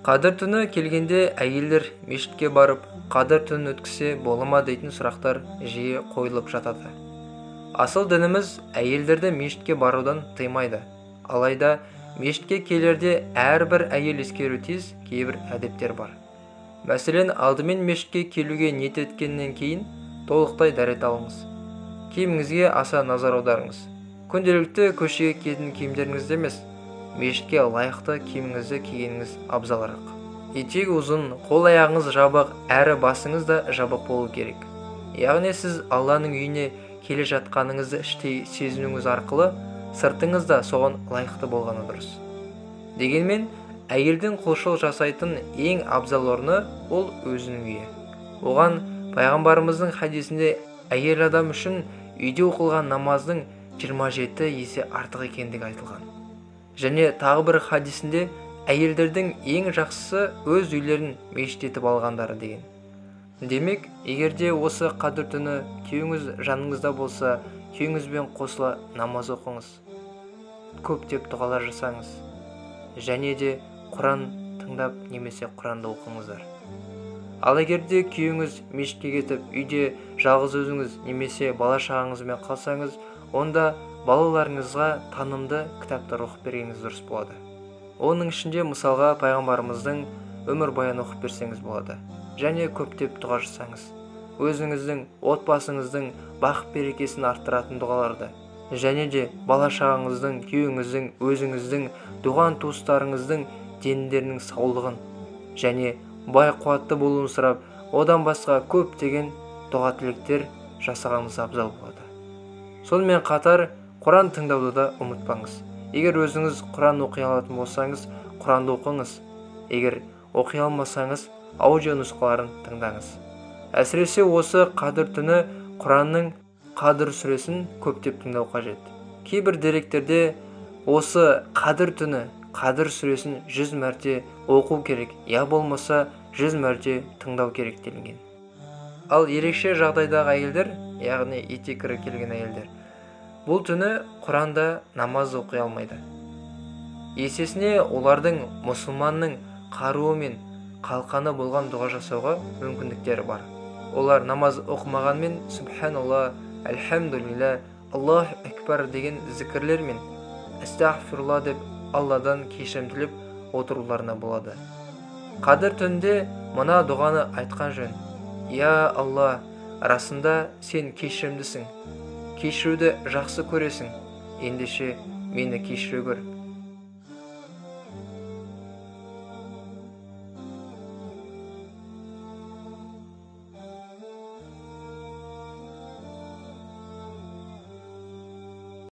Қадір түні келгенде әйелдер мешітке барып, қадір түнін өткісе бола ма дейтін сұрақтар жиі қойылып жатады. Асыл дініміз әйелдерді мешітке барудан тыймайды. Алайда мешітке келерде әрбір әйел ескеру тиіс кейбір әдептер бар. Мәселен, алдымен мешітке келуге ниет еткеннен кейін толықтай дәрет алыңыз. Киіміңізге аса назар аударыңыз. Күнделікті көшеге киетін киімдеріңізді емес, мешітке лайықты киіміңізді кигеніңіз абзалырақ. Етегі ұзын, қол-аяғыңыз жабық, әрі басыңыз да жабық болу керек. Яғни сіз Алланың үйіне келе жатқаныңызды іштей сезінуіңіз арқылы сыртыңыз да соған лайықты болғаны дұрыс. Дегенмен, әйелдің құлшылық жасайтын ең абзал орны ол өзінің үйі. Оған пайғамбарымыздың хадисінде әйел адам үшін үйде оқылған намаздың 27 есе артық екендігі айтылған. Және тағы бір хадисінде әйелдердің ең жақсысы өз үйлерін мешіт етіп алғандары деген. Демек, егерде осы қадір түні күйеуіңіз жаныңызда болса, күйеуіңізбен қосыла намаз оқыңыз, көптеп дұғалар жасаңыз, және де Құран тыңдап немесе Құранды оқыңыздар. Ал егерде күйеуіңіз мешітке кетіп, үйде жалғыз өзіңіз немесе бала-шағаңызбен қалсаңыз, онда балаларыңызға танымды кітаптар оқып бергеніңіз дұрыс болады. Оның ішінде мысалға пайғамбарымыздың өмірбаянын оқып берсеңіз болады. Және көптеп дұға жасаңыз. Өзіңіздің, отбасыңыздың бақыт-берекесін арттыратын дұғаларды, және де бала-шағаңыздың, күйеуіңіздің, өзіңіздің, туған-туыстарыңыздың дендерінің саулығын және бай қуатты болуын сұрап, одан басқа көптеген дұға тілектер жасағаныңыз абзал болады. Сонымен қатар Құран тыңдауды да ұмытпаңыз. Егер өзіңіз Құран оқи алатын болсаңыз, Құранды оқыңыз. Егер оқи алмасаңыз, аудио нұсқаларын тыңдаңыз. Әсіресе осы қадір түні Құранның Қадір сүресін көптеп тыңдау қажет. Кейбір деректерде осы қадір түні Қадір сүресін 100 мәрте оқу керек, я болмаса 100 мәрте тыңдау керек делінген. Ал ерекше жағдайдағы әйелдер, яғни етекірі келген әйелдер, бұл түні Құранда намаз оқи алмайды. Есесіне олардың мұсылманның қаруы мен қалқаны болған дұға жасауға мүмкіндіктері бар. Олар намаз оқымағанмен Субханалла, Әлхамдулилля, Аллаху Акбар деген зікірлер мен Астағфирулла деп Алладан кешірім тілеп отыруларына болады. Қадір түнде мына дұғаны айтқан жөн: Я Алла, расында сен кешірімдісің, кешіруді жақсы көресің, ендеше мені кешіре көр.